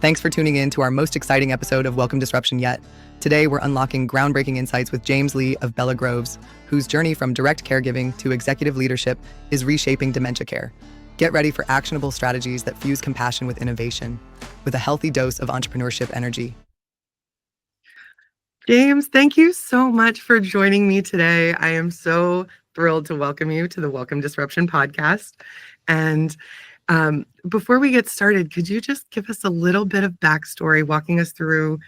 Thanks for tuning in to our most exciting episode of Welcome Disruption Yet. Today, we're unlocking groundbreaking insights with James Lee of Bella Groves, whose journey from direct caregiving to executive leadership is reshaping dementia care. Get ready for actionable strategies that fuse compassion with innovation, with a healthy dose of entrepreneurship energy. James, thank you so much for joining me today. I am so thrilled to welcome you to the Welcome Disruption podcast. And before we get started, could you just give us a little bit of backstory, walking us through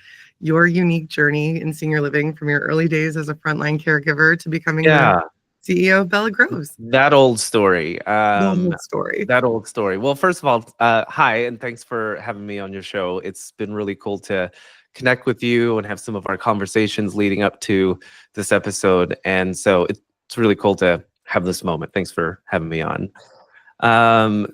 your unique journey in senior living from your early days as a frontline caregiver to becoming the CEO of Bella Groves? That old story. That old story. Well, first of all, hi, and thanks for having me on your show. It's been really cool to connect with you and have some of our conversations leading up to this episode. And so it's really cool to have this moment. Thanks for having me on.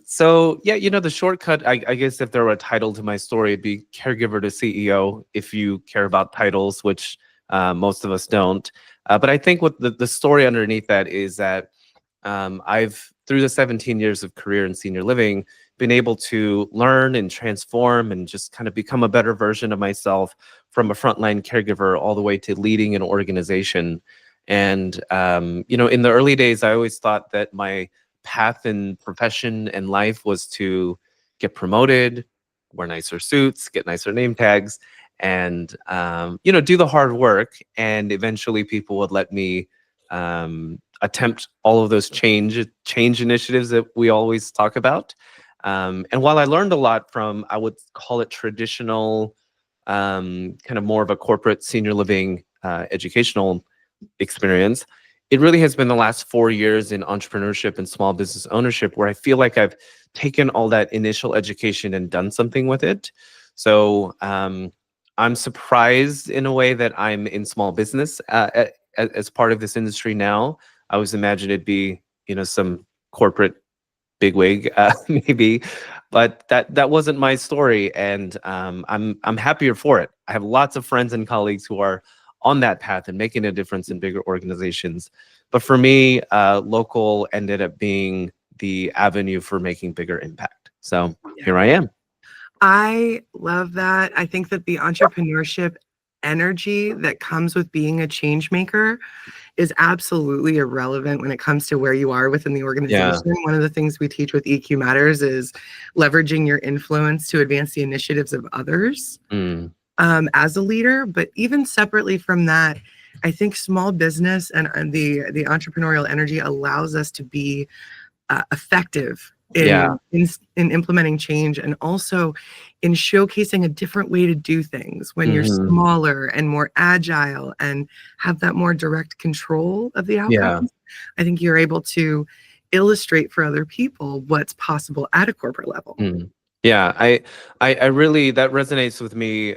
So yeah, the shortcut, I guess if there were a title to my story, it'd be caregiver to CEO, if you care about titles, which most of us don't. But I think what the story underneath that is that I've, through the 17 years of career in senior living, been able to learn and transform and just kind of become a better version of myself from a frontline caregiver all the way to leading an organization. And, in the early days, I always thought that my path in profession and life was to get promoted, wear nicer suits, get nicer name tags, and do the hard work. And eventually people would let me attempt all of those change initiatives that we always talk about. And while I learned a lot from, I would call it traditional, kind of more of a corporate senior living educational experience, it really has been the last 4 years in entrepreneurship and small business ownership where I feel like I've taken all that initial education and done something with it. So I'm surprised in a way that I'm in small business as part of this industry now. I always imagined it'd be, some corporate bigwig, maybe, but that wasn't my story, and I'm happier for it. I have lots of friends and colleagues who are on that path and making a difference in bigger organizations. But for me, local ended up being the avenue for making bigger impact. So here I am. I love that. I think that the entrepreneurship energy that comes with being a change maker is absolutely irrelevant when it comes to where you are within the organization. Yeah. One of the things we teach with EQ Matters is leveraging your influence to advance the initiatives of others as a leader. But even separately from that, I think small business and the entrepreneurial energy allows us to be effective in implementing change, and also in showcasing a different way to do things when you're smaller and more agile and have that more direct control of the outcomes. I think you're able to illustrate for other people what's possible at a corporate level. Yeah, I really, that resonates with me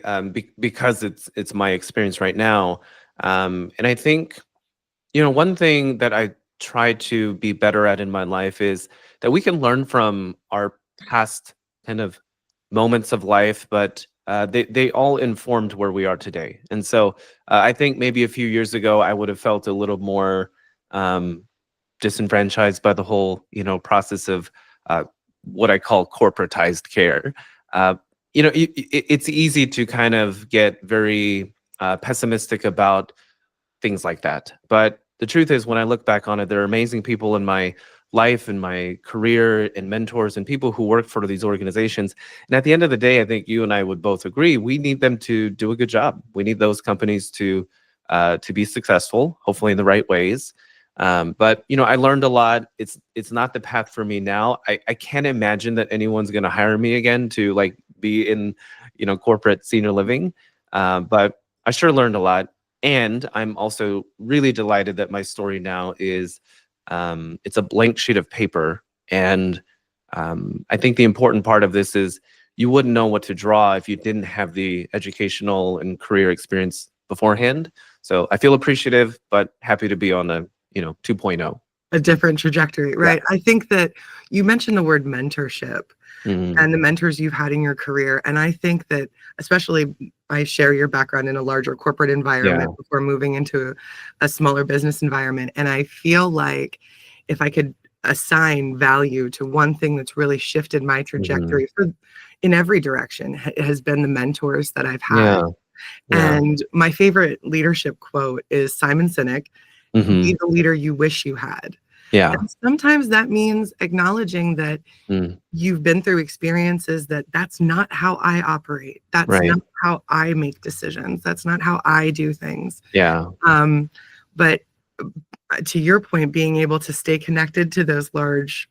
because it's my experience right now. And I think, one thing that I try to be better at in my life is that we can learn from our past kind of moments of life, but they all informed where we are today. And so I think maybe a few years ago, I would have felt a little more disenfranchised by the whole, process of what I call corporatized care. It's easy to kind of get very pessimistic about things like that. But the truth is, when I look back on it, there are amazing people in my life and my career and mentors and people who work for these organizations. And at the end of the day, I think you and I would both agree, we need them to do a good job. We need those companies to be successful, hopefully in the right ways. But I learned a lot. It's not the path for me now. I can't imagine that anyone's going to hire me again to be in corporate senior living. But I sure learned a lot. And I'm also really delighted that my story now is it's a blank sheet of paper. And I think the important part of this is you wouldn't know what to draw if you didn't have the educational and career experience beforehand. So I feel appreciative, but happy to be on a 2.0. A different trajectory, right? Yeah. I think that you mentioned the word mentorship and the mentors you've had in your career. And I think that, especially, I share your background in a larger corporate environment before moving into a smaller business environment. And I feel like if I could assign value to one thing that's really shifted my trajectory in every direction has been the mentors that I've had. Yeah. And my favorite leadership quote is Simon Sinek, be the leader you wish you had. Yeah. And sometimes that means acknowledging that you've been through experiences that's not how I operate. That's Right. not how I make decisions. That's not how I do things. Yeah. But to your point, being able to stay connected to those large,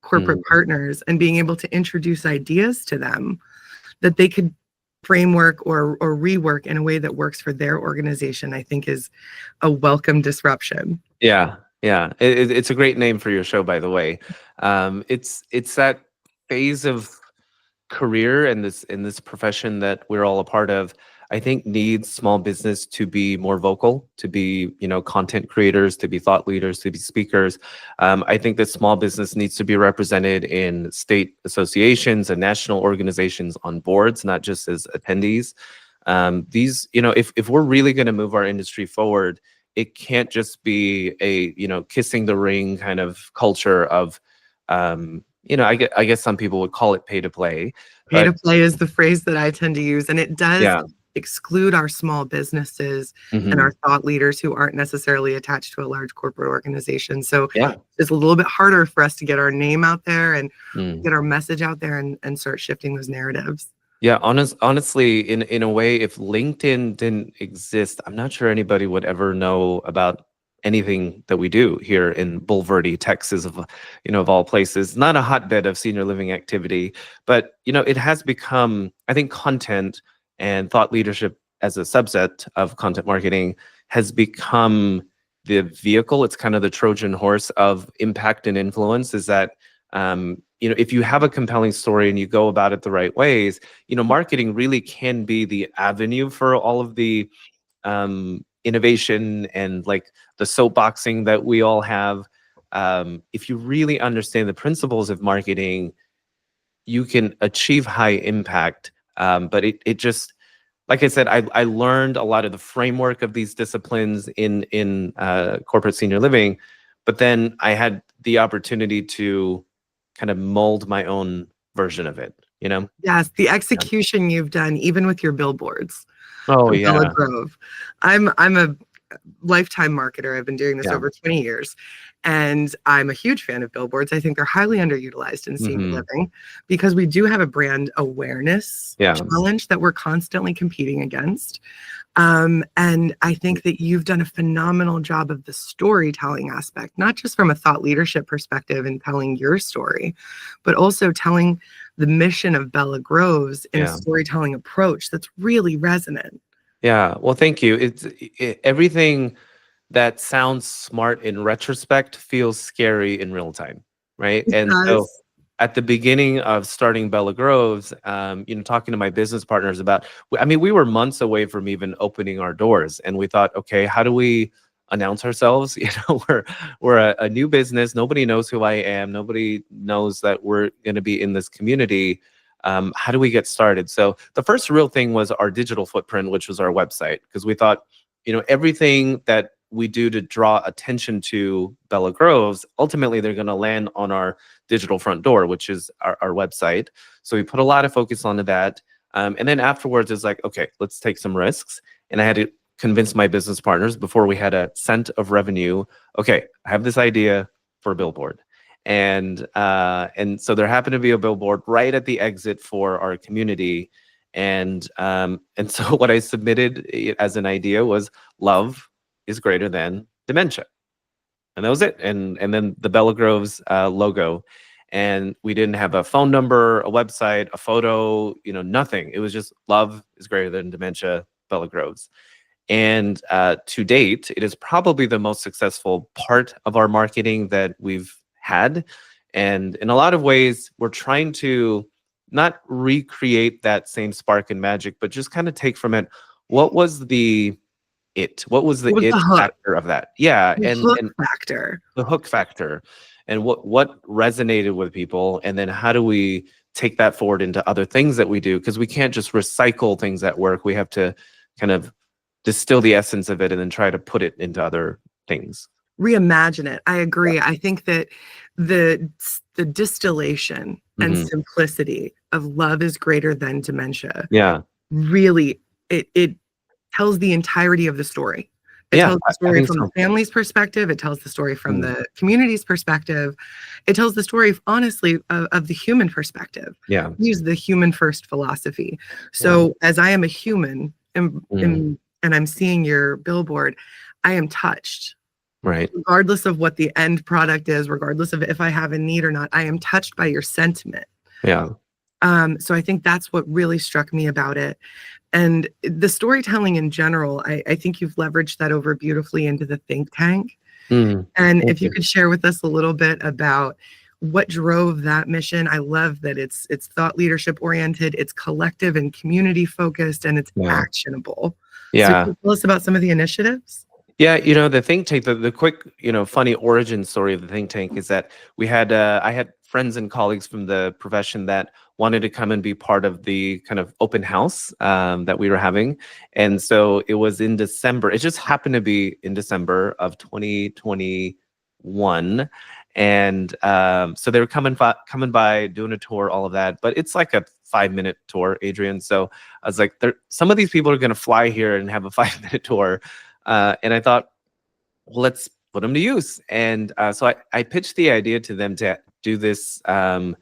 corporate partners and being able to introduce ideas to them that they could framework or rework in a way that works for their organization, I think is a welcome disruption. Yeah. Yeah. It's a great name for your show, by the way. It's that phase of career and in this profession that we're all a part of, I think needs small business to be more vocal, to be, content creators, to be thought leaders, to be speakers. I think that small business needs to be represented in state associations and national organizations on boards, not just as attendees. These, if we're really going to move our industry forward, it can't just be a, kissing the ring kind of culture of, I guess some people would call it pay to play. Pay to play is the phrase that I tend to use, and it does Yeah. exclude our small businesses and our thought leaders who aren't necessarily attached to a large corporate organization. So it's a little bit harder for us to get our name out there and get our message out there and start shifting those narratives. Yeah, honestly, in a way, if LinkedIn didn't exist, I'm not sure anybody would ever know about anything that we do here in Bulverde, Texas, of all places. Not a hotbed of senior living activity, but it has become, I think, content and thought leadership as a subset of content marketing has become the vehicle. It's kind of the Trojan horse of impact and influence. Is that if you have a compelling story and you go about it the right ways, marketing really can be the avenue for all of the innovation and like the soapboxing that we all have. If you really understand the principles of marketing, you can achieve high impact. But it just, like I said, I learned a lot of the framework of these disciplines in corporate senior living, but then I had the opportunity to kind of mold my own version of it, Yes, the execution you've done, even with your billboards. Oh, yeah. Bella Grove. I'm a lifetime marketer. I've been doing this over 20 years. And I'm a huge fan of billboards. I think they're highly underutilized in senior living because we do have a brand awareness challenge that we're constantly competing against. And I think that you've done a phenomenal job of the storytelling aspect, not just from a thought leadership perspective and telling your story, but also telling the mission of Bella Groves in a storytelling approach that's really resonant. Yeah, well, thank you. Everything that sounds smart in retrospect feels scary in real time, right? And so at the beginning of starting Bella Groves, talking to my business partners about, we were months away from even opening our doors, and we thought, okay, how do we announce ourselves? We're a new business. Nobody knows who I am. Nobody knows that we're going to be in this community. How do we get started? So the first real thing was our digital footprint, which was our website, because we thought, everything that we do to draw attention to Bella Groves, ultimately they're going to land on our digital front door, which is our website. So we put a lot of focus onto that. And then afterwards it's like, okay, let's take some risks. And I had to convince my business partners before we had a cent of revenue. Okay, I have this idea for a billboard. And so there happened to be a billboard right at the exit for our community. And so what I submitted as an idea was love is greater than dementia. And that was it. And then the Bella Groves logo. And we didn't have a phone number, a website, a photo, nothing. It was just love is greater than dementia, Bella Groves. And to date, it is probably the most successful part of our marketing that we've had. And in a lot of ways, we're trying to not recreate that same spark and magic, but just kind of take from it, what was the factor of that? Yeah. And the hook factor and what resonated with people. And then how do we take that forward into other things that we do? Because we can't just recycle things that work. We have to kind of distill the essence of it and then try to put it into other things. reimagine it. I agree. I think that the distillation and Mhm. simplicity of love is greater than dementia Yeah. really it tells the entirety of the story. It Yeah, tells the I story think from the so. family's perspective. It tells the story from Mm. the community's perspective. It tells the story, honestly, of the human perspective. Yeah. Use the human first philosophy. Yeah. So as I am a human Mm. and I'm seeing your billboard, I am touched. Right. Regardless of what the end product is, regardless of if I have a need or not, I am touched by your sentiment. Yeah. So I think that's what really struck me about it. And the storytelling in general, I think you've leveraged that over beautifully into the think tank. Mm. And Thank if you you. could share with us a little bit about what drove that mission. I love that it's thought leadership oriented, it's collective and community focused, and it's Yeah. actionable. So can Yeah. you tell us about some of the initiatives? Yeah, the think tank, the quick, funny origin story of the think tank is that I had friends and colleagues from the profession that wanted to come and be part of the kind of open house that we were having. And so it was in December. It just happened to be in December of 2021. And so they were coming by, doing a tour, all of that. But it's like a 5-minute tour, Adrienne. So I was like, some of these people are going to fly here and have a 5-minute tour. And I thought, well, let's put them to use. And so I pitched the idea to them to do this kind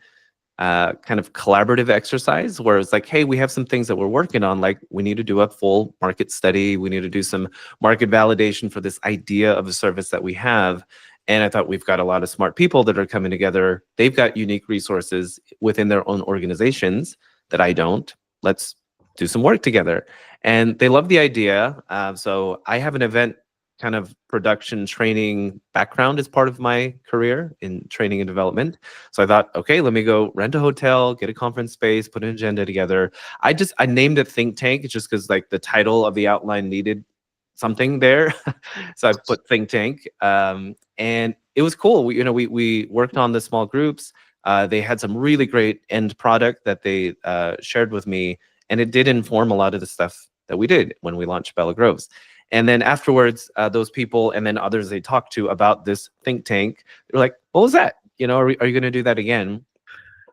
of collaborative exercise where it's like, hey, we have some things that we're working on. Like we need to do a full market study. We need to do some market validation for this idea of a service that we have. And I thought we've got a lot of smart people that are coming together. They've got unique resources within their own organizations that I don't. Let's do some work together. And they love the idea. So I have an event kind of production training background as part of my career in training and development. So I thought, okay, let me go rent a hotel, get a conference space, put an agenda together. I named it think tank just because like the title of the outline needed something there. So I put think tank. And it was cool. We worked on the small groups. They had some really great end product that they shared with me. And it did inform a lot of the stuff that we did when we launched Bella Groves. And then afterwards, those people and then others they talked to about this think tank, they're like, what was that? Are you going to do that again?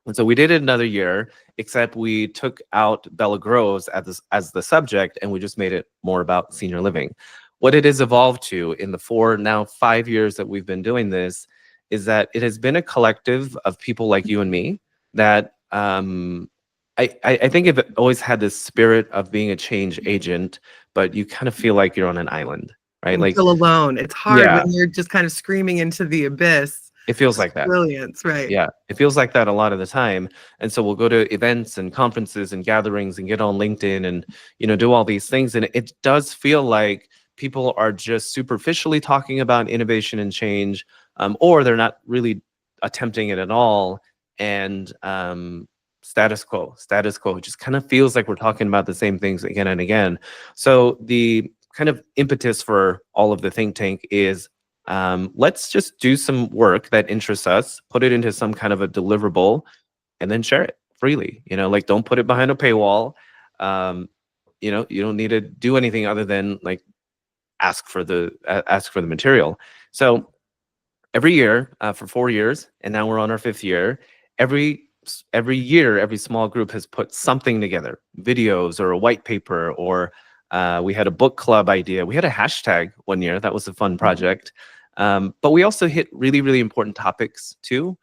And so we did it another year, except we took out Bella Groves as the subject, and we just made it more about senior living. What it has evolved to in the now 5 years that we've been doing this is that it has been a collective of people like you and me that I think it always had this spirit of being a change agent, but you kind of feel like you're on an island, right? You Like, feel alone. It's hard yeah, when you're just kind of screaming into the abyss. it feels like that. Brilliance, right? Yeah, it feels like that a lot of the time. And so we'll go to events and conferences and gatherings and get on LinkedIn and, do all these things. And it does feel like people are just superficially talking about innovation and change, or they're not really attempting it at all. And status quo, it just kind of feels like we're talking about the same things again and again. So the kind of impetus for all of the think tank is let's just do some work that interests us, put it into some kind of a deliverable, and then share it freely. Like don't put it behind a paywall. You don't need to do anything other than like ask for the material. So every year for 4 years, and now we're on our 5th year. Every year, every small group has put something together, videos or a white paper, or we had a book club idea. We had a hashtag one year. That was a fun project. But we also hit really, really important topics too.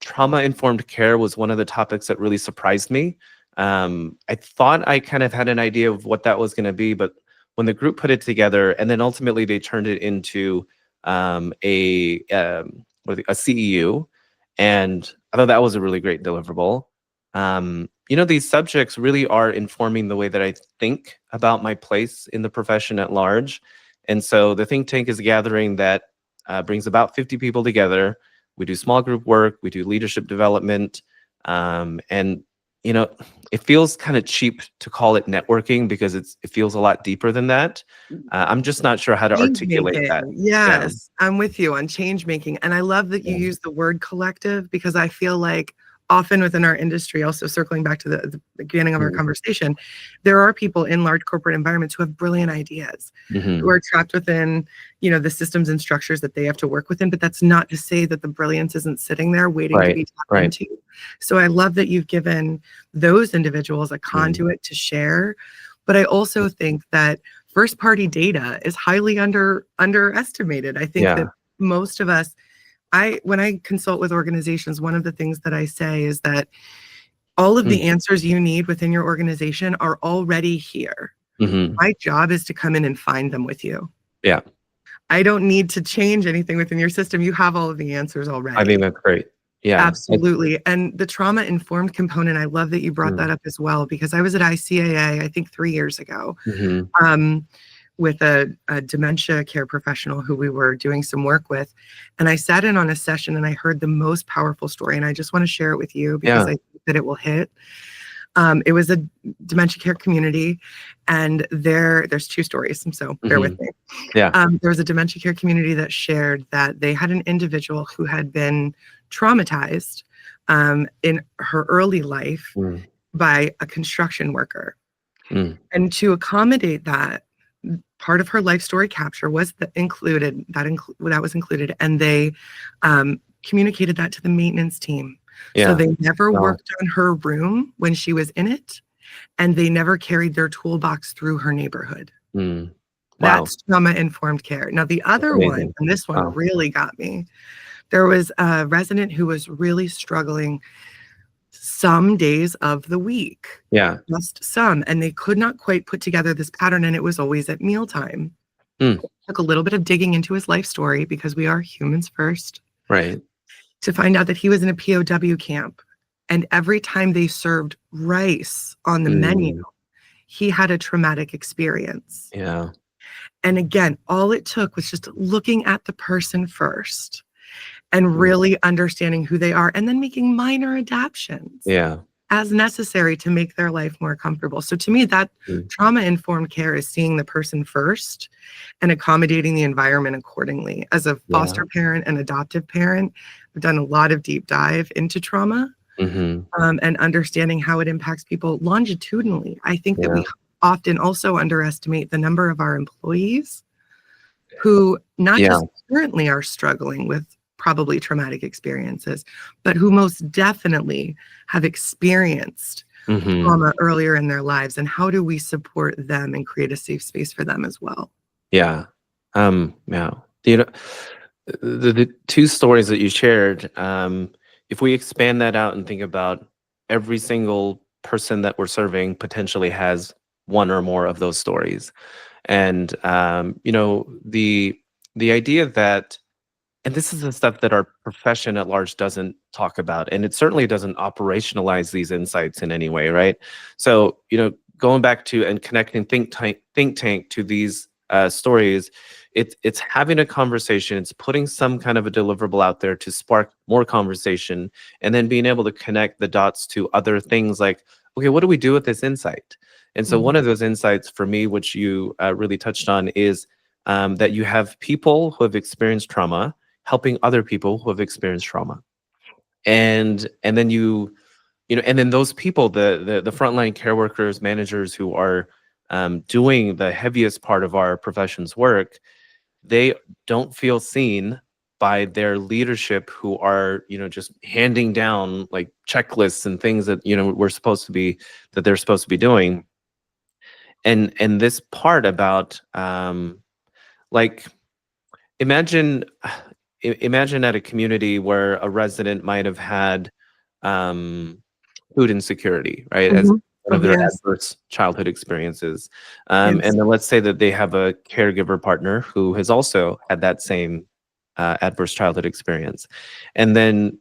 Trauma-informed care was one of the topics that really surprised me. I thought I kind of had an idea of what that was going to be, but when the group put it together, and then ultimately they turned it into a CEU, and I thought that was a really great deliverable. These subjects really are informing the way that I think about my place in the profession at large. And so the think tank is a gathering that brings about 50 people together. We do small group work, we do leadership development, and it feels kind of cheap to call it networking because it feels a lot deeper than that. I'm just not sure how to Change articulate that. making. Yes, I'm with you on change making. And I love that you Yeah. use the word collective because I feel like often within our industry, also circling back to the beginning of our conversation, there are people in large corporate environments who have brilliant ideas, who are trapped within, the systems and structures that they have to work within. But that's not to say that the brilliance isn't sitting there waiting to be tapped into. So I love that you've given those individuals a conduit to share. But I also think that first party data is highly underestimated. I think that most of us, when I consult with organizations, one of the things that I say is that all of the answers you need within your organization are already here. My job is to come in and find them with you. Yeah. I don't need to change anything within your system. You have all of the answers already. I think that's great. Yeah. Absolutely. And the trauma informed component, I love that you brought that up as well, because I was at ICAA, I think 3 years ago, with a dementia care professional who we were doing some work with. And I sat in on a session and I heard the most powerful story. And I just want to share it with you because I think that it will hit. It was a dementia care community, and there's 2 stories, so bear with me. Yeah. There was a dementia care community that shared that they had an individual who had been traumatized in her early life by a construction worker. And to accommodate that, part of her life story capture was that was included, and they communicated that to the maintenance team. So they never worked on her room when she was in it, and they never carried their toolbox through her neighborhood. That's trauma-informed care. Now, the other one, and this one really got me, there was a resident who was really struggling some days of the week. Just some. And they could not quite put together this pattern, and it was always at mealtime. It took a little bit of digging into his life story, because we are humans first. To find out that he was in a POW camp, and every time they served rice on the menu, he had a traumatic experience. And again, all it took was just looking at the person first and really understanding who they are, and then making minor adaptions as necessary to make their life more comfortable. So to me, that trauma-informed care is seeing the person first and accommodating the environment accordingly. As a foster parent and adoptive parent, I've done a lot of deep dive into trauma and understanding how it impacts people longitudinally. I think that we often also underestimate the number of our employees who not just currently are struggling with probably traumatic experiences, but who most definitely have experienced trauma earlier in their lives. And how do we support them and create a safe space for them as well? The 2 stories that you shared, if we expand that out and think about every single person that we're serving potentially has one or more of those stories. And, the idea that, and this is the stuff that our profession at large doesn't talk about, and it certainly doesn't operationalize these insights in any way, right? So, going back to and connecting think tank to these stories, it's having a conversation, it's putting some kind of a deliverable out there to spark more conversation, and then being able to connect the dots to other things like, okay, what do we do with this insight? And so one of those insights for me, which you really touched on, is that you have people who have experienced trauma helping other people who have experienced trauma, and then and then those people, the frontline care workers, managers who are doing the heaviest part of our profession's work, they don't feel seen by their leadership, who are just handing down like checklists and things that they're supposed to be doing. And this part about like imagine at a community where a resident might have had food insecurity, right? As one of their adverse childhood experiences. And then let's say that they have a caregiver partner who has also had that same adverse childhood experience. And then,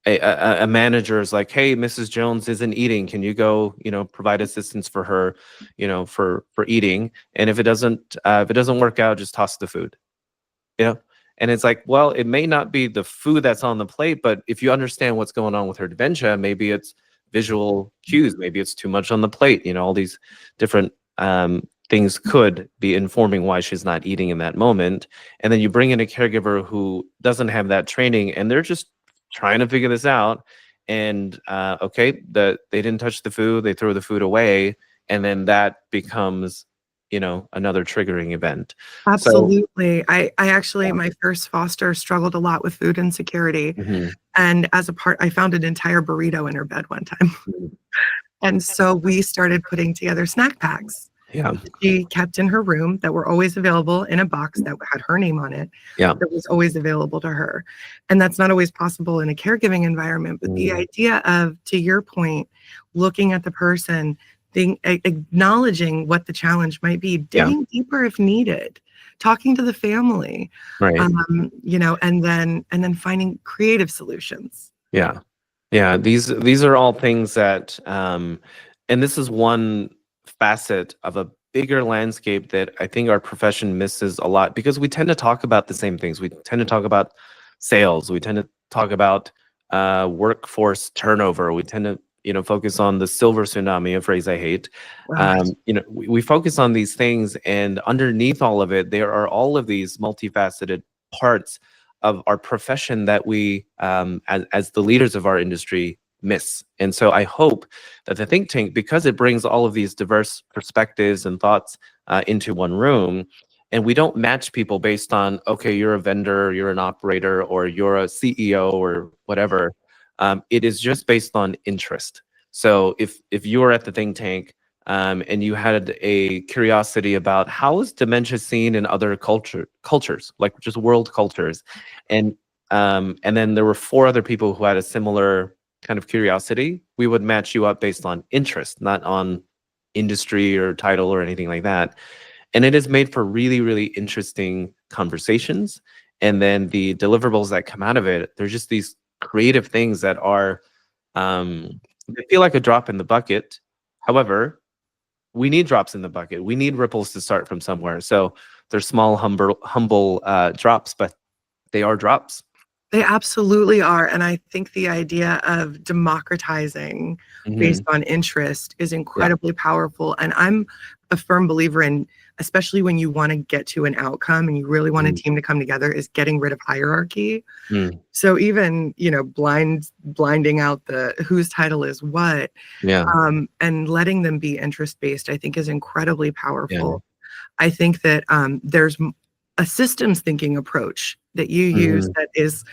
a manager is like, hey, Mrs. Jones isn't eating. Can you go, provide assistance for her, for eating? And if it doesn't work out, just toss the food, And it's like, well, it may not be the food that's on the plate, but if you understand what's going on with her dementia, maybe it's visual cues, maybe it's too much on the plate. All these different things could be informing why she's not eating in that moment. And then you bring in a caregiver who doesn't have that training, and they're just trying to figure this out. And okay, they didn't touch the food, they throw the food away, and then that becomes, another triggering event. Absolutely. I actually, my first foster struggled a lot with food insecurity. Mhm. And as a part, I found an entire burrito in her bed one time. And so we started putting together snack packs. Yeah. She kept in her room that were always available in a box that had her name on it. Yeah. That was always available to her. And that's not always possible in a caregiving environment. But the idea of, to your point, looking at the person, acknowledging what the challenge might be, digging deeper if needed, talking to the family, Right. And then finding creative solutions. Yeah. Yeah. These are all things that, and this is one facet of a bigger landscape that I think our profession misses a lot, because we tend to talk about the same things. We tend to talk about sales. We tend to talk about workforce turnover. We tend to, focus on the silver tsunami, a phrase I hate. Right. We focus on these things, and underneath all of it, there are all of these multifaceted parts of our profession that we, as the leaders of our industry, miss. And so I hope that the think tank, because it brings all of these diverse perspectives and thoughts into one room, and we don't match people based on, okay, you're a vendor, you're an operator, or you're a CEO or whatever. It is just based on interest. So if you were at the think tank and you had a curiosity about how is dementia seen in other cultures, like just world cultures, and then there were 4 other people who had a similar kind of curiosity, we would match you up based on interest, not on industry or title or anything like that. And it is made for really, really interesting conversations. And then the deliverables that come out of it, they're just these creative things that are, they feel like a drop in the bucket. However, we need drops in the bucket. We need ripples to start from somewhere. So they're small, humble drops, but they are drops. They absolutely are. And I think the idea of democratizing based on interest is incredibly powerful. And I'm a firm believer in, especially when you want to get to an outcome and you really want a team to come together, is getting rid of hierarchy. So even, blinding out the whose title is what, and letting them be interest-based, I think is incredibly powerful. I think that there's a systems thinking approach that you use that is,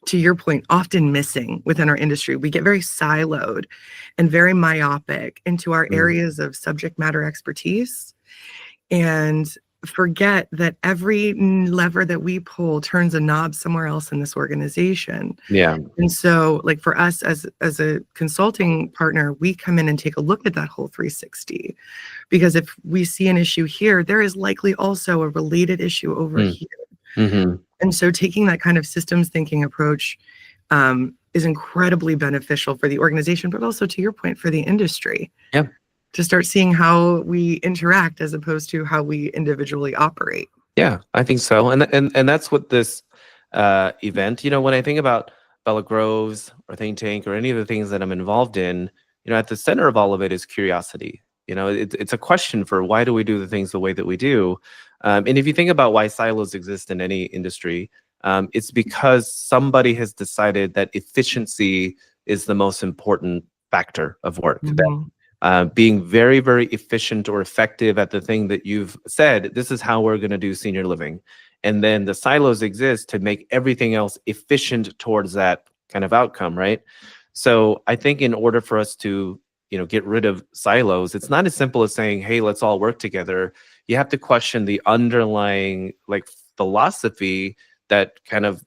to your point, often missing within our industry. We get very siloed and very myopic into our areas of subject matter expertise and forget that every lever that we pull turns a knob somewhere else in this organization. And so, like, for us as a consulting partner, we come in and take a look at that whole 360, because if we see an issue here, there is likely also a related issue over here. And so taking that kind of systems thinking approach is incredibly beneficial for the organization, but also, to your point, for the industry. To start seeing how we interact as opposed to how we individually operate. Yeah, I think so. And that's what this event, when I think about Bella Groves or Think Tank or any of the things that I'm involved in, at the center of all of it is curiosity. It's a question for why do we do the things the way that we do? And if you think about why silos exist in any industry, it's because somebody has decided that efficiency is the most important factor of work. Being very, very efficient or effective at the thing that you've said, this is how we're going to do senior living. And then the silos exist to make everything else efficient towards that kind of outcome, right? So I think in order for us to, get rid of silos, it's not as simple as saying, hey, let's all work together. You have to question the underlying philosophy that kind of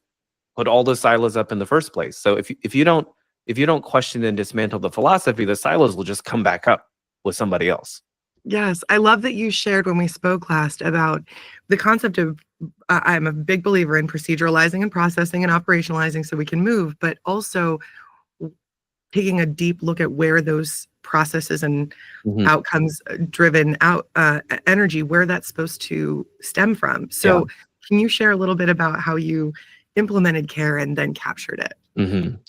put all the silos up in the first place. So if you don't question and dismantle the philosophy, the silos will just come back up with somebody else. Yes, I love that you shared when we spoke last about the concept of, I'm a big believer in proceduralizing and processing and operationalizing so we can move, but also taking a deep look at where those processes and outcomes driven energy, where that's supposed to stem from. So can you share a little bit about how you implemented care and then captured it?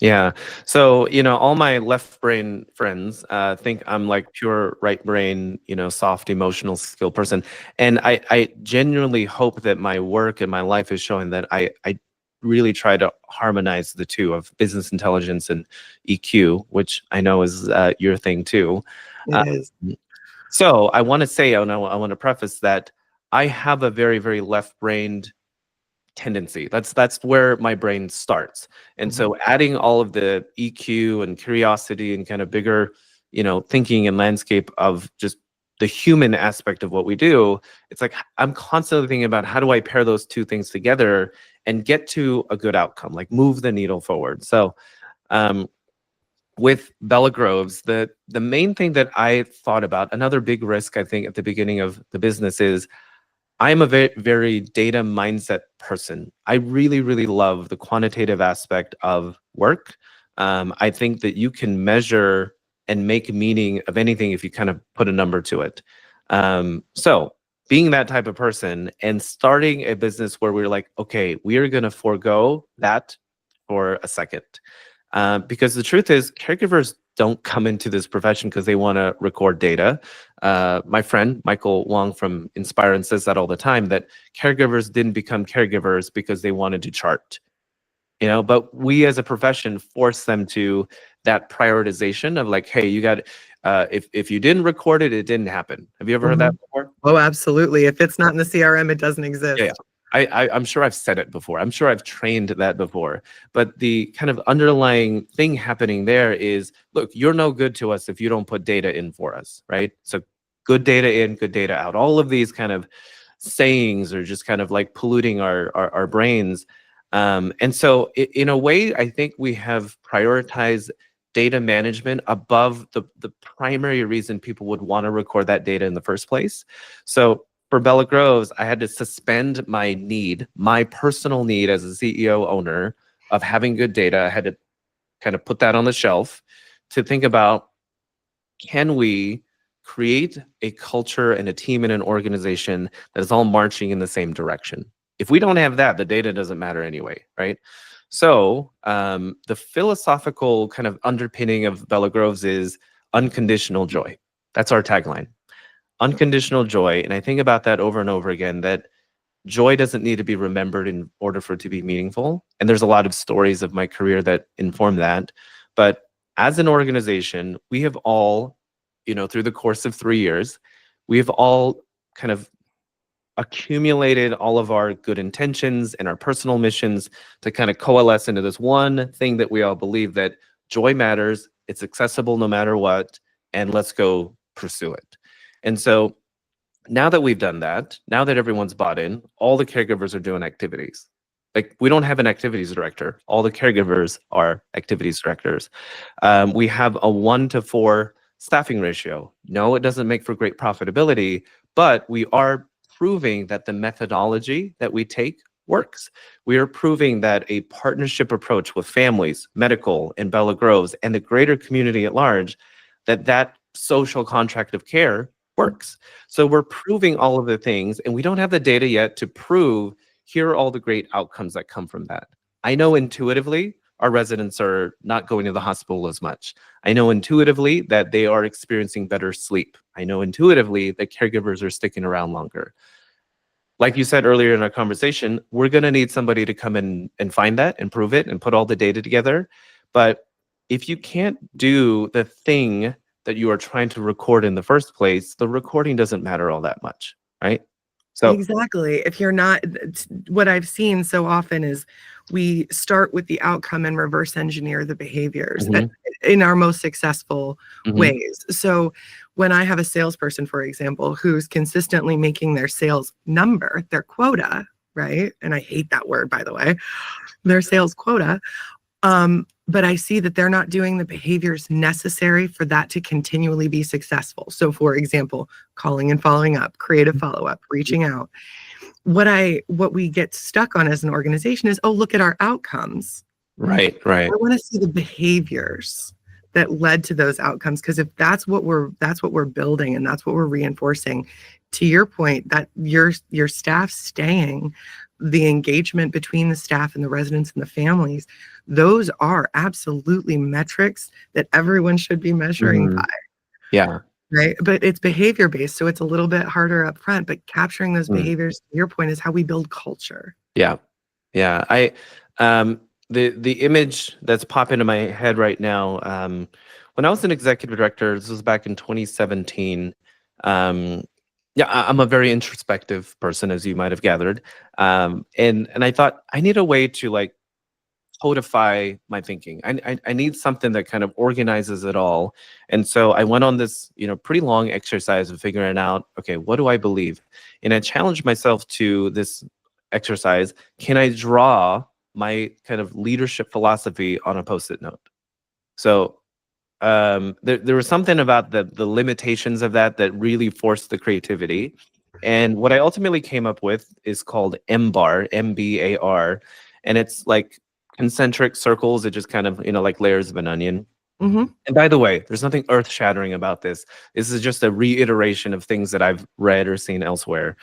Yeah. So, all my left brain friends think I'm like pure right brain, soft emotional skill person. And I genuinely hope that my work and my life is showing that I really try to harmonize the two of business intelligence and EQ, which I know is your thing too. It is. So I want to say, I want to preface that I have a very, very left-brained tendency. That's where my brain starts. And so adding all of the EQ and curiosity and kind of bigger, thinking and landscape of just the human aspect of what we do, it's like I'm constantly thinking about how do I pair those two things together and get to a good outcome, like move the needle forward. So with Bella Groves, the main thing that I thought about, another big risk I think at the beginning of the business is I'm a very, very data mindset person. I really, really love the quantitative aspect of work. I think that you can measure and make meaning of anything if you kind of put a number to it. So being that type of person and starting a business where we're like, okay, we are going to forego that for a second. Because the truth is, caregivers don't come into this profession because they want to record data. My friend, Michael Wong from Inspire says that all the time, that caregivers didn't become caregivers because they wanted to chart. But we as a profession force them to that prioritization of like, hey, you got, if you didn't record it, it didn't happen. Have you ever heard that before? Oh, absolutely. If it's not in the CRM, it doesn't exist. Yeah. I'm sure I've said it before. I'm sure I've trained that before. But the kind of underlying thing happening there is, look, you're no good to us if you don't put data in for us, right? So good data in, good data out. All of these kind of sayings are just kind of like polluting our brains. And so in a way, I think we have prioritized data management above the primary reason people would want to record that data in the first place. So for Bella Groves, I had to suspend my personal need as a CEO owner of having good data. I had to kind of put that on the shelf to think about, can we create a culture and a team and an organization that is all marching in the same direction? If we don't have that, the data doesn't matter anyway, right? So the philosophical kind of underpinning of Bella Groves is unconditional joy. That's our tagline. Unconditional joy. And I think about that over and over again, that joy doesn't need to be remembered in order for it to be meaningful. And there's a lot of stories of my career that inform that. But as an organization, we have all, through the course of 3 years, we have all kind of accumulated all of our good intentions and our personal missions to kind of coalesce into this one thing that we all believe, that joy matters, it's accessible no matter what, and let's go pursue it. And so now that we've done that, now that everyone's bought in, all the caregivers are doing activities. Like, we don't have an activities director. All the caregivers are activities directors. We have a 1-to-4 staffing ratio. No, it doesn't make for great profitability, but we are proving that the methodology that we take works. We are proving that a partnership approach with families, medical, and Bella Groves, and the greater community at large, that social contract of care works. So we're proving all of the things, and we don't have the data yet to prove here are all the great outcomes that come from that. I know intuitively our residents are not going to the hospital as much. I know intuitively that they are experiencing better sleep. I know intuitively that caregivers are sticking around longer. Like you said earlier in our conversation, we're going to need somebody to come in and find that and prove it and put all the data together. But if you can't do the thing that you are trying to record in the first place, the recording doesn't matter all that much, right? So exactly. If you're not, what I've seen so often is we start with the outcome and reverse engineer the behaviors in our most successful ways. So when I have a salesperson, for example, who's consistently making their sales number, their quota, right? And I hate that word, by the way, their sales quota. But I see that they're not doing the behaviors necessary for that to continually be successful. So for example, calling and following up, creative follow-up, reaching out. What we get stuck on as an organization is, oh, look at our outcomes. Right. I want to see the behaviors that led to those outcomes, because if that's what we're building and that's what we're reinforcing, to your point, that your staff staying, the engagement between the staff and the residents and the families, those are absolutely metrics that everyone should be measuring by. Yeah. Right. But it's behavior based. So it's a little bit harder up front, but capturing those behaviors, to your point, is how we build culture. Yeah. The image that's popping into my head right now, when I was an executive director, this was back in 2017. I'm a very introspective person, as you might have gathered, and I thought I need a way to like codify my thinking. I need something that kind of organizes it all. And so I went on this, pretty long exercise of figuring out, okay, what do I believe? And I challenged myself to this exercise. Can I draw my kind of leadership philosophy on a Post-it note? So there was something about the limitations of that really forced the creativity. And what I ultimately came up with is called MBAR, MBAR. And it's like concentric circles. It just kind of, like layers of an onion. Mm-hmm. And by the way, there's nothing earth-shattering about this. This is just a reiteration of things that I've read or seen elsewhere.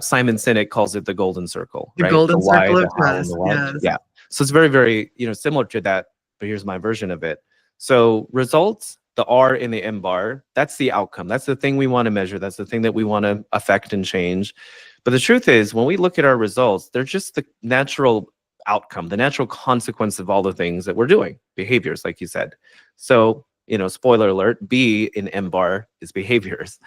Simon Sinek calls it the golden circle, The right? golden why, circle of the how, and trust. the what. Yes. Yeah. So it's very, very, similar to that, but here's my version of it. So results, the R in the M bar, that's the outcome. That's the thing we want to measure. That's the thing that we want to affect and change. But the truth is, when we look at our results, they're just the natural outcome, the natural consequence of all the things that we're doing, behaviors, like you said. So, spoiler alert, B in M bar is behaviors.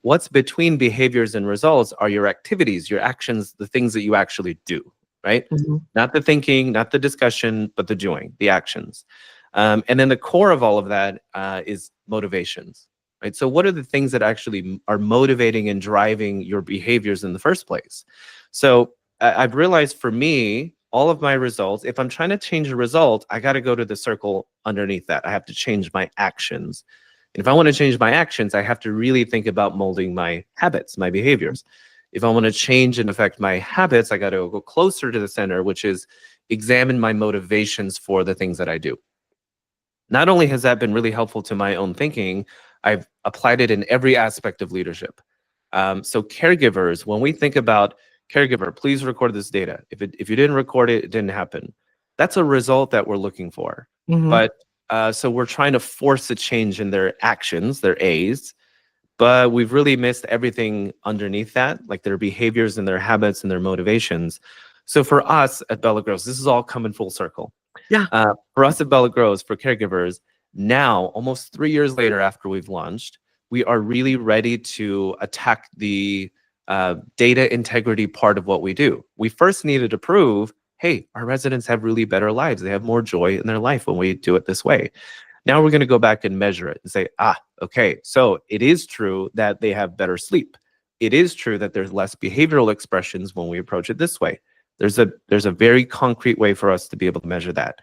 What's between behaviors and results are your activities, your actions, the things that you actually do, right? Mm-hmm. Not the thinking, not the discussion, but the doing, the actions. And then the core of all of that is motivations, right? So what are the things that actually are motivating and driving your behaviors in the first place? So I've realized for me, all of my results, if I'm trying to change a result, I got to go to the circle underneath that. I have to change my actions. And if I want to change my actions, I have to really think about molding my habits, my behaviors. If I want to change and affect my habits, I got to go closer to the center, which is examine my motivations for the things that I do. Not only has that been really helpful to my own thinking, I've applied it in every aspect of leadership. So caregivers, when we think about caregiver, please record this data. If you didn't record it, it didn't happen. That's a result that we're looking for. Mm-hmm. But so we're trying to force a change in their actions, their A's, but we've really missed everything underneath that, like their behaviors and their habits and their motivations. So for us at Bella Grows, this is all coming full circle. Yeah. For us at Bella Grows, for caregivers, now, almost 3 years later after we've launched, we are really ready to attack the data integrity part of what we do. We first needed to prove, hey, our residents have really better lives. They have more joy in their life when we do it this way. Now we're going to go back and measure it and say, okay, so it is true that they have better sleep. It is true that there's less behavioral expressions when we approach it this way. There's a very concrete way for us to be able to measure that.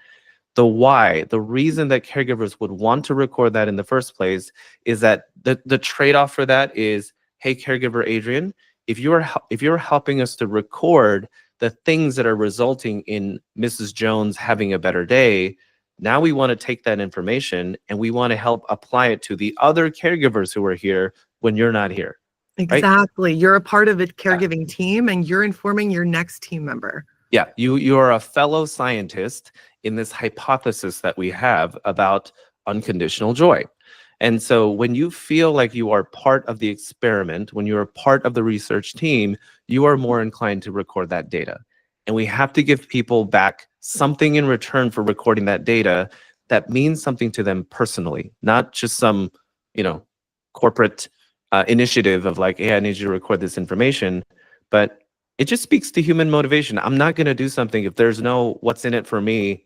The why, the reason that caregivers would want to record that in the first place is that the trade-off for that is, hey, caregiver Adrienne, if you're helping us to record the things that are resulting in Mrs. Jones having a better day, now we want to take that information and we want to help apply it to the other caregivers who are here when you're not here. Exactly. Right? You're a part of a caregiving team and you're informing your next team member. Yeah, you are a fellow scientist in this hypothesis that we have about unconditional joy. And so when you feel like you are part of the experiment, when you're part of the research team, you are more inclined to record that data. And we have to give people back something in return for recording that data that means something to them personally, not just some, corporate initiative of like, hey, I need you to record this information, but it just speaks to human motivation. I'm not going to do something if there's no what's in it for me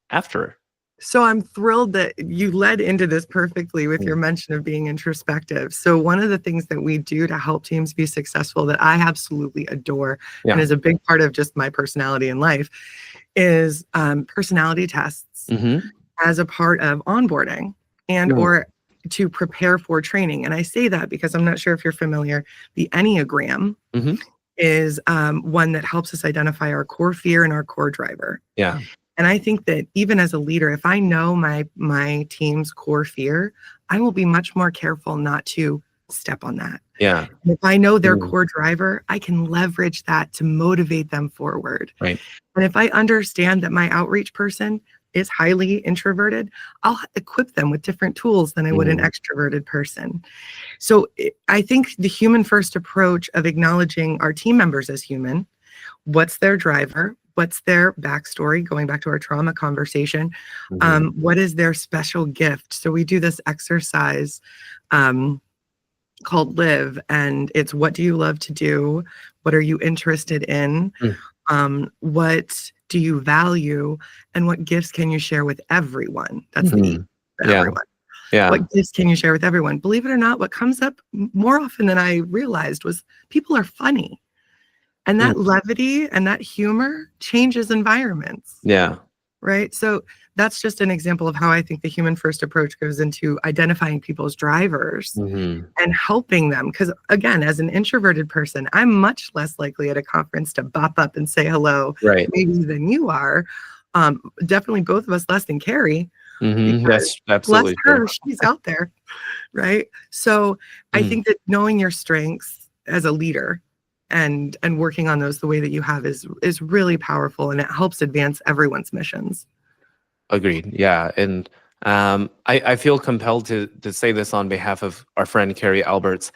after. So I'm thrilled that you led into this perfectly with your mention of being introspective. So one of the things that we do to help teams be successful that I absolutely adore and is a big part of just my personality in life is personality tests as a part of onboarding and or to prepare for training. And I say that because I'm not sure if you're familiar, the Enneagram is one that helps us identify our core fear and our core driver. Yeah. And I think that even as a leader, if I know my team's core fear, I will be much more careful not to step on that. Yeah. And if I know their core driver, I can leverage that to motivate them forward. Right. And if I understand that my outreach person is highly introverted, I'll equip them with different tools than I would an extroverted person. So I think the human first approach of acknowledging our team members as human, what's their driver, what's their backstory, going back to our trauma conversation. Mhm. What is their special gift? So we do this exercise called Live, and it's what do you love to do? What are you interested in? What do you value? And what gifts can you share with everyone? That's the E, Mhm. for Yeah. everyone. Yeah. What gifts can you share with everyone? Believe it or not, what comes up more often than I realized was people are funny. And Mm. that levity and that humor changes environments, Yeah. right? So that's just an example of how I think the human first approach goes into identifying people's drivers Mhm. and helping them. Because again, as an introverted person, I'm much less likely at a conference to bop up and say hello, Right. maybe than you are. Definitely both of us less than Carrie, Mhm. because That's bless absolutely true. her, she's out there, right? So I Mm. think that knowing your strengths as a leader and working on those the way that you have is really powerful, and it helps advance everyone's missions. Agreed. Yeah. And I feel compelled to say this on behalf of our friend Carrie Alberts,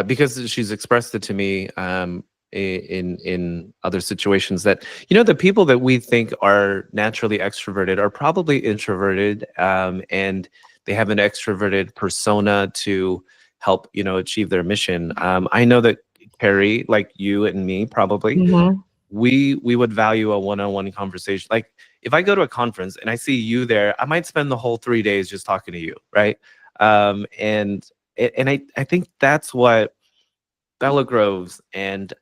because she's expressed it to me in other situations that, the people that we think are naturally extroverted are probably introverted, and they have an extroverted persona to help, achieve their mission. I know that Carrie, like you and me, probably, Mhm. we would value a one-on-one conversation. Like if I go to a conference and I see you there, I might spend the whole 3 days just talking to you, right? And I think that's what Bella Groves and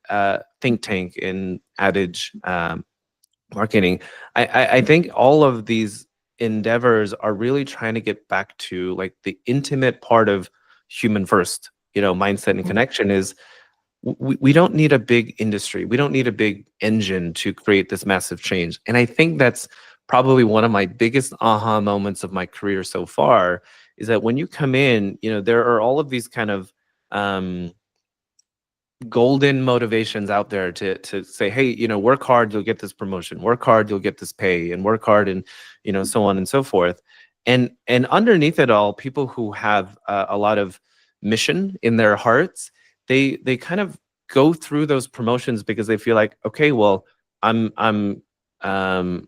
Think Tank and Adage Marketing. I think all of these endeavors are really trying to get back to like the intimate part of human first, mindset and connection is we don't need a big industry. We don't need a big engine to create this massive change. And I think that's probably one of my biggest aha moments of my career so far is that when you come in, there are all of these kind of golden motivations out there to say, hey, work hard, you'll get this promotion, work hard, you'll get this pay, and work hard, and so on and so forth. And underneath it all, people who have a lot of mission in their hearts, they kind of go through those promotions because they feel like, okay, well, I'm um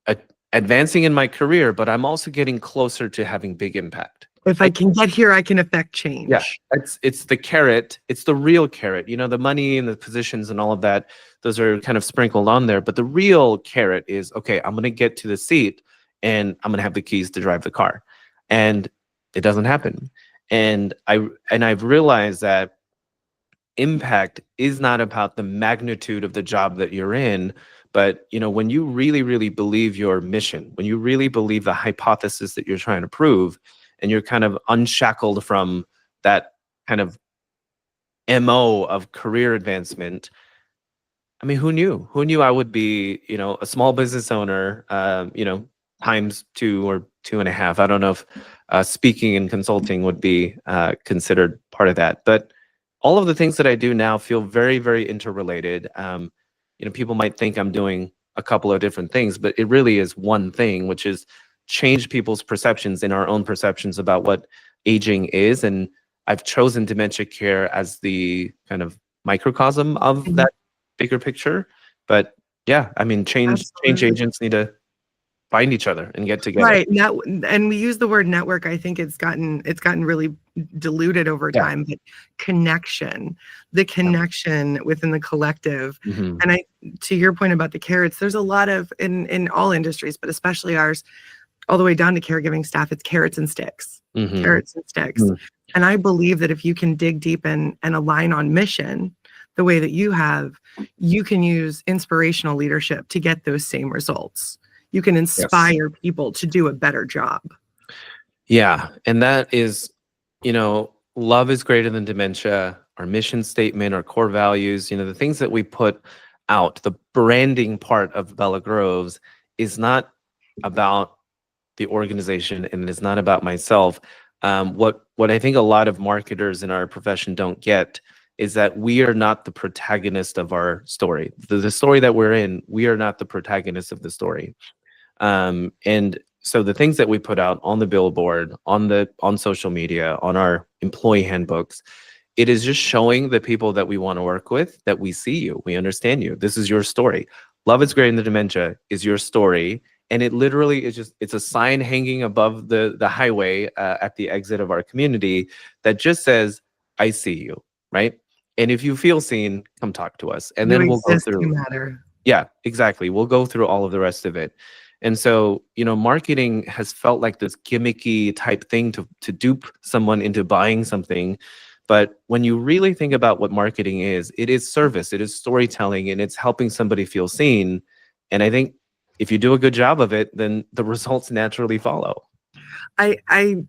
a- advancing in my career, but I'm also getting closer to having big impact. If I can get here, I can affect Yeah, change. it's the carrot. It's the real carrot. The money and the positions and all of that, those are kind of sprinkled on there. But the real carrot is, okay, I'm going to get to the seat and I'm going to have the keys to drive the car. And it doesn't happen. And I've realized that impact is not about the magnitude of the job that you're in, but when you really, really believe your mission, when you really believe the hypothesis that you're trying to prove, and you're kind of unshackled from that kind of MO of career advancement. I mean, who knew? Who knew I would be, a small business owner, times 2 or 2.5. I don't know if speaking and consulting would be considered part of that. But all of the things that I do now feel very, very interrelated. People might think I'm doing a couple of different things, but it really is one thing, which is change people's perceptions and our own perceptions about what aging is. And I've chosen dementia care as the kind of microcosm of Mhm. that bigger picture. But yeah, I mean, change Absolutely. agents need to find each other and get together. Right. Now, and we use the word network. I think it's gotten really diluted over Yeah. time, but connection, the connection within the collective. Mhm. And to your point about the carrots, there's a lot of in all industries, but especially ours, all the way down to caregiving staff, it's carrots and sticks, Mhm. carrots and sticks. Mhm. And I believe that if you can dig deep and align on mission the way that you have, you can use inspirational leadership to get those same results. You can Yes. inspire people to do a better job. Yeah, and that is, love is greater than dementia. Our mission statement, our core values, the things that we put out, the branding part of Bella Groves is not about the organization and it's not about myself. What I think a lot of marketers in our profession don't get is that we are not the protagonist of our story. The story that we're in, we are not the protagonist of the story. And so the things that we put out on the billboard, on social media, on our employee handbooks, it is just showing the people that we want to work with that we see you, we understand you. This is your story. Love is Greater Than Dementia is your story. And it literally is just, it's a sign hanging above the highway at the exit of our community that just says, I see you, right? And if you feel seen, come talk to us. And You then we'll go exist, through. you matter. Yeah, exactly. We'll go through all of the rest of it. And so, marketing has felt like this gimmicky type thing to dupe someone into buying something. But when you really think about what marketing is, it is service, it is storytelling, and it's helping somebody feel seen. And I think if you do a good job of it, then the results naturally follow. I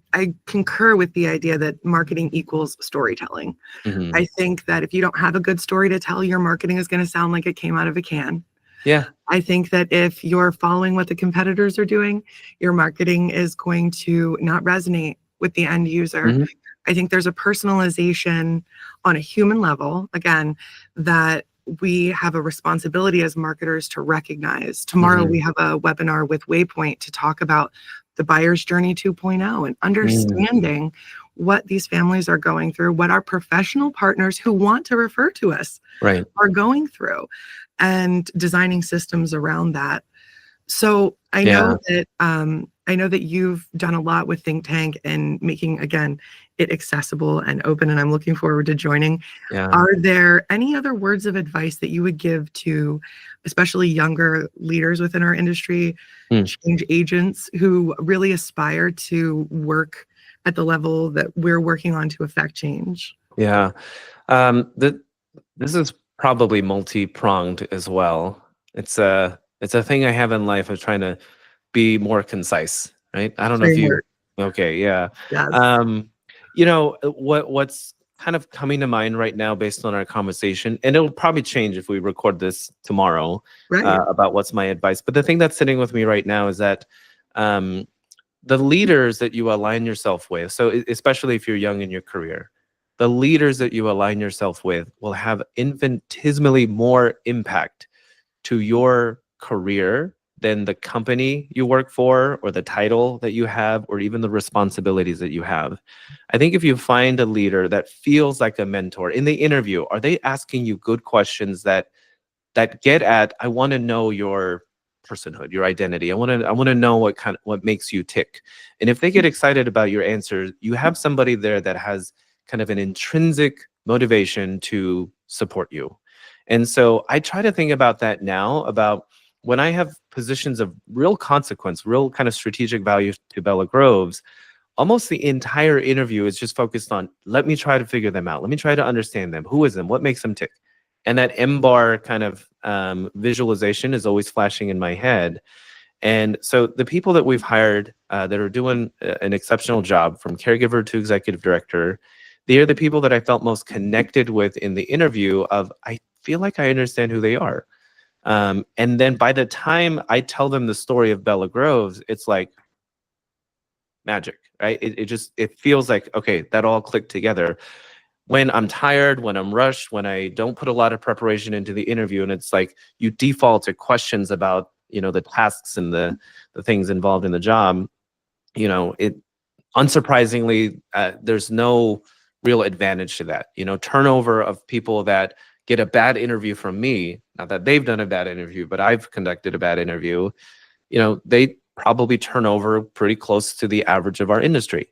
concur with the idea that marketing equals storytelling. Mhm. I think that if you don't have a good story to tell, your marketing is going to sound like it came out of a can. Yeah. I think that if you're following what the competitors are doing, your marketing is going to not resonate with the end user. Mhm. I think there's a personalization on a human level, again, that we have a responsibility as marketers to recognize. Tomorrow, Mhm. we have a webinar with Waypoint to talk about the buyer's journey 2.0 and understanding what these families are going through, what our professional partners who want to refer to us Right. are going through, and designing systems around that. So I Yeah. know that you've done a lot with Think Tank and making, again, it accessible and open, and I'm looking forward to joining. Yeah. Are there any other words of advice that you would give to especially younger leaders within our industry, change agents who really aspire to work at the level that we're working on to affect change? Yeah. This is probably multi-pronged as well. It's a thing I have in life of trying to be more concise, right? I don't know if you. Framework. Okay, yeah. Yes. What's kind of coming to mind right now based on our conversation, and it'll probably change if we record this tomorrow, Right. about what's my advice. But the thing that's sitting with me right now is that the leaders that you align yourself with, so especially if you're young in your career, the leaders that you align yourself with will have infinitesimally more impact to your career than the company you work for or the title that you have or even the responsibilities that you have. I think if you find a leader that feels like a mentor in the interview, are they asking you good questions that get at, I want to know your personhood, your identity. I want to know what makes you tick. And if they get excited about your answers, you have somebody there that has kind of an intrinsic motivation to support you. And so I try to think about that now, about when I have positions of real consequence, real kind of strategic value to Bella Groves. Almost the entire interview is just focused on, let me try to figure them out. Let me try to understand them. Who is them? What makes them tick? And that M-bar kind of visualization is always flashing in my head. And so the people that we've hired that are doing an exceptional job, from caregiver to executive director, they are the people that I felt most connected with in the interview of, I feel like I understand who they are. And then by the time I tell them the story of Bella Groves, it's like magic, right? It feels like, okay, that all clicked together. When I'm tired, when I'm rushed, when I don't put a lot of preparation into the interview, and it's like you default to questions about, the tasks and the things involved in the job, it unsurprisingly, there's no real advantage to that. Turnover of people that get a bad interview from me, not that they've done a bad interview, but I've conducted a bad interview, they probably turn over pretty close to the average of our industry.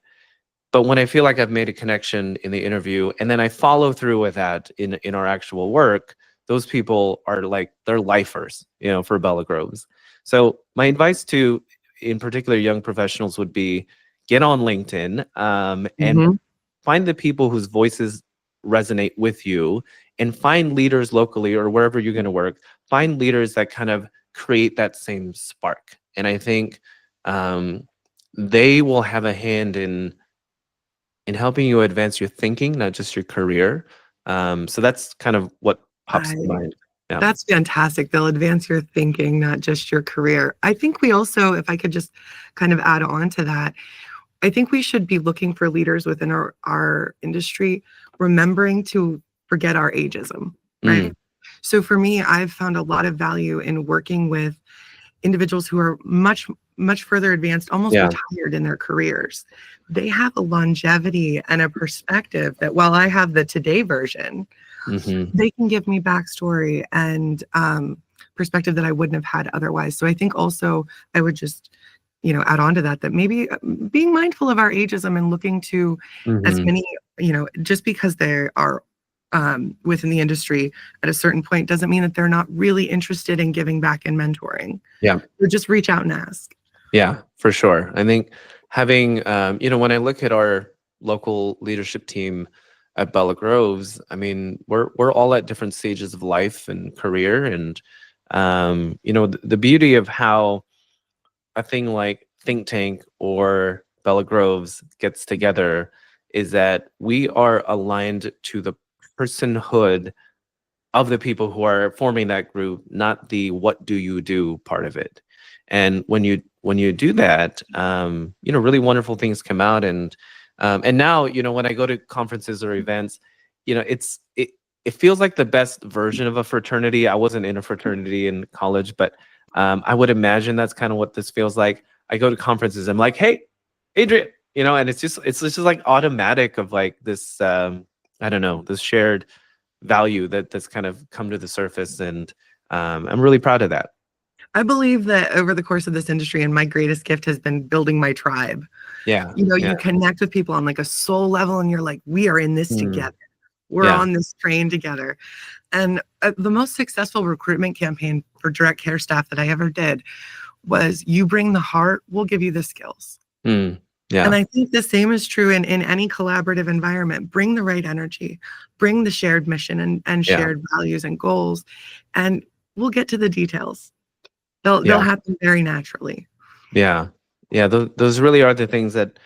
But when I feel like I've made a connection in the interview and then I follow through with that in our actual work, those people are like, they're lifers, for Bella Groves. So my advice to, in particular, young professionals would be, get on LinkedIn and find the people whose voices resonate with you, and find leaders locally or wherever you're going to work. Find leaders that kind of create that same spark. And I think they will have a hand in helping you advance your thinking, not just your career. So that's kind of what pops to mind. Yeah. That's fantastic. They'll advance your thinking, not just your career. I think we also, if I could just kind of add on to that, I think we should be looking for leaders within our industry, remembering to forget our ageism, right? So for me, I've found a lot of value in working with individuals who are much, much further advanced, almost retired in their careers. They have a longevity and a perspective that, while I have the today version, they can give me backstory and perspective that I wouldn't have had otherwise. So I think also I would just, add on to that, that maybe being mindful of our ageism and looking to as Mhm. many, just because they are within the industry at a certain point doesn't mean that they're not really interested in giving back and mentoring. Yeah. So just reach out and ask. Yeah, for sure. I think having, when I look at our local leadership team at Bella Groves, I mean, we're all at different stages of life and career, and the beauty of how a thing like Think Tank or Bella Groves gets together is that we are aligned to the personhood of the people who are forming that group, not the what do you do part of it. And when you do that, really wonderful things come out. And now, when I go to conferences or events, it feels like the best version of a fraternity. I wasn't in a fraternity in college, but I would imagine that's kind of what this feels like. I go to conferences, I'm like, hey, Adrienne, and it's just like automatic of like this, I don't know, this shared value that's kind of come to the surface, and I'm really proud of that. I believe that over the course of this industry, and my greatest gift has been building my tribe. Yeah. You connect with people on like a soul level, and you're like, we are in this Mm. together. We're Yeah. on this train together. And the most successful recruitment campaign for direct care staff that I ever did was, you bring the heart, we'll give you the skills. Mm. Yeah. And I think the same is true in any collaborative environment. Bring the right energy, bring the shared mission and Yeah. shared values and goals, and we'll get to the details. They'll Yeah. happen very naturally. Yeah. Yeah. Those really are the things that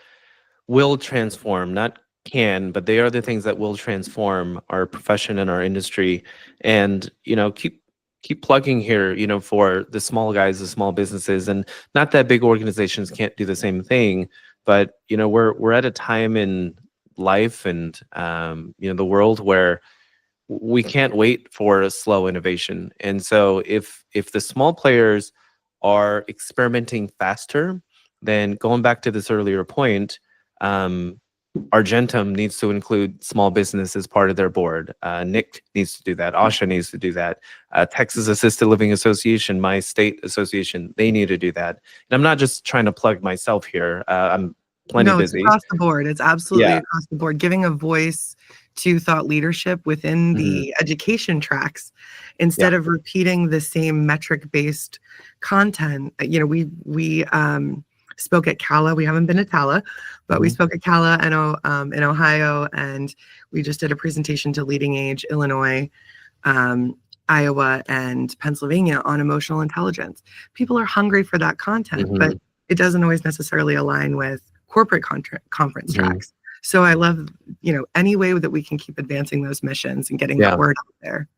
will transform, not can, but they are the things that will transform our profession and our industry. And keep plugging here, for the small guys, the small businesses, and not that big organizations can't do the same thing, but we're at a time in life and the world where we can't wait for a slow innovation. And so if the small players are experimenting faster, then going back to this earlier point, Argentum needs to include small business as part of their board. Nick needs to do that. Asha needs to do that. Texas Assisted Living Association, my state association, they need to do that. And I'm not just trying to plug myself here. I'm plenty No, it's busy. across the board. It's absolutely Yeah. across the board. Giving a voice to thought leadership within Mhm. the education tracks, instead of repeating the same metric-based content. We spoke at CALA. We haven't been at TALA, but we Mhm. spoke at CALA in Ohio, and we just did a presentation to Leading Age, Illinois, Iowa, and Pennsylvania on emotional intelligence. People are hungry for that content, but Mhm. it doesn't always necessarily align with corporate conference Mhm. tracks. So I love, any way that we can keep advancing those missions and getting Yeah. that word out there.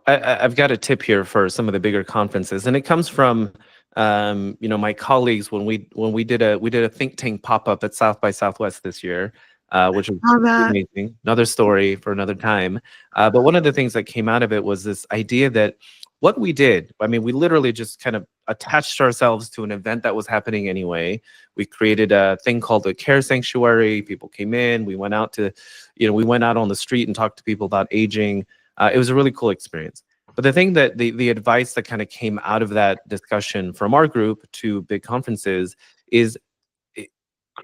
I've got a tip here for some of the bigger conferences, and it comes from my colleagues when we did a think tank pop up at South by Southwest this year, which was Love that. amazing. Another story for another time. But one of the things that came out of it was this idea that what we did, I mean, we literally just kind of attached ourselves to an event that was happening anyway. We created a thing called a care sanctuary. People came in. We went out on the street and talked to people about aging. It was a really cool experience. But the thing that the advice that kind of came out of that discussion from our group to big conferences is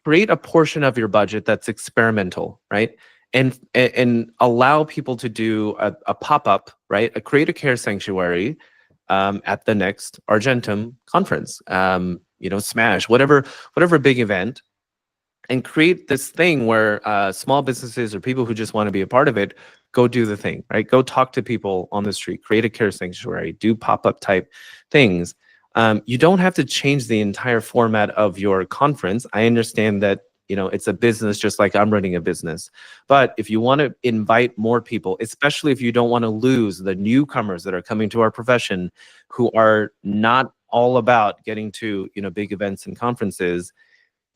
create a portion of your budget that's experimental, right? And allow people to do a pop-up, right? Create a care sanctuary at the next Argentum conference, Smash, whatever big event, and create this thing where small businesses or people who just want to be a part of it go do the thing, right? Go talk to people on the street, create a care sanctuary, do pop-up type things. You don't have to change the entire format of your conference. I understand that it's a business just like I'm running a business. But if you want to invite more people, especially if you don't want to lose the newcomers that are coming to our profession who are not all about getting to big events and conferences,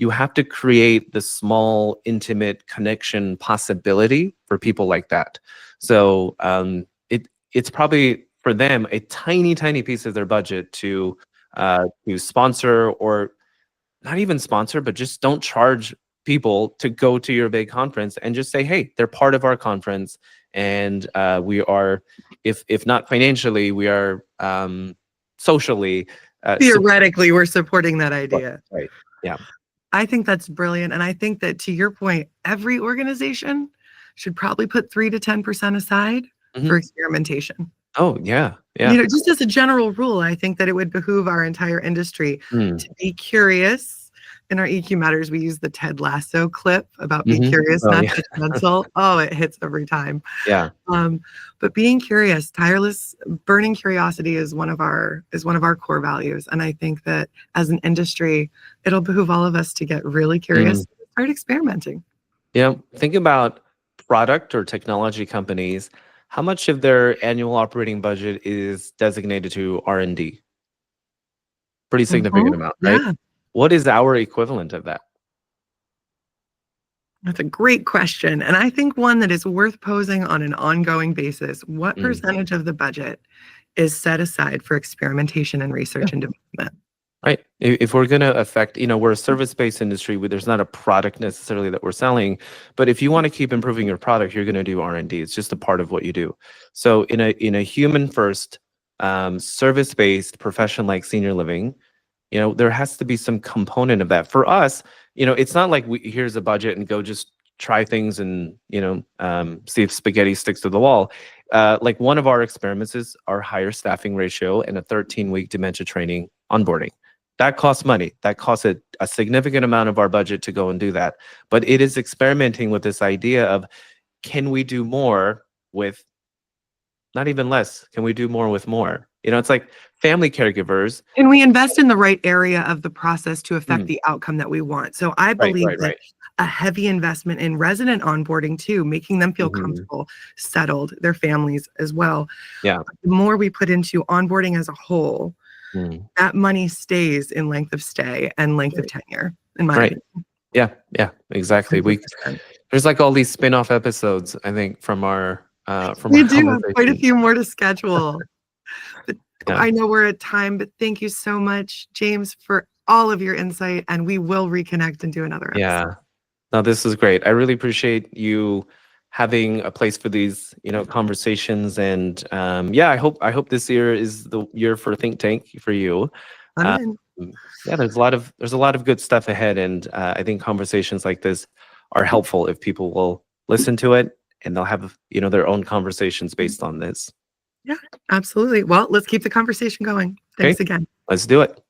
you have to create the small, intimate connection possibility for people like that. So it's probably for them a tiny, tiny piece of their budget to sponsor, or not even sponsor, but just don't charge people to go to your big conference and just say, hey, they're part of our conference, and we are, if not financially, we are socially. Theoretically, we're supporting that idea. Right. Yeah. I think that's brilliant. And I think that, to your point, every organization should probably put 3 to 10% aside for experimentation. Oh, yeah. Yeah. You know, just as a general rule, I think that it would behoove our entire industry to be curious. In our EQ Matters, we use the Ted Lasso clip about be curious, not judgmental. Oh, it hits every time. Yeah. But being curious, tireless, burning curiosity is one of our core values. And I think that as an industry, it'll behoove all of us to get really curious and start experimenting. Yeah. Think about product or technology companies. How much of their annual operating budget is designated to R&D? Pretty significant amount, right? Yeah. What is our equivalent of that? That's a great question. And I think one that is worth posing on an ongoing basis. What percentage of the budget is set aside for experimentation and research and development? Right. If we're going to affect, we're a service-based industry where there's not a product necessarily that we're selling, but if you want to keep improving your product, you're going to do R&D. It's just a part of what you do. So in a human-first, service-based profession like senior living, there has to be some component of that. For us, it's not like here's a budget and go just try things and, see if spaghetti sticks to the wall. Like one of our experiments is our higher staffing ratio and a 13-week dementia training onboarding. That costs money. That costs a significant amount of our budget to go and do that. But it is experimenting with this idea of, can we do more with not even less? Can we do more with more? It's like family caregivers. And we invest in the right area of the process to affect the outcome that we want. So I believe that a heavy investment in resident onboarding too, making them feel comfortable, settled, their families as well. Yeah. The more we put into onboarding as a whole, that money stays in length of stay and length of tenure, in my opinion. Yeah, exactly. There's like all these spin-off episodes, I think, from our we do have quite a few more to schedule. But I know we're at time, but thank you so much, James, for all of your insight, and we will reconnect and do another episode. Yeah. No, this is great. I really appreciate you having a place for these, conversations. And I hope this year is the year for Think Tank for you. Yeah, there's a lot of good stuff ahead, and I think conversations like this are helpful if people will listen to it, and they'll have their own conversations based on this. Yeah, absolutely. Well, let's keep the conversation going. Thanks again. Let's do it.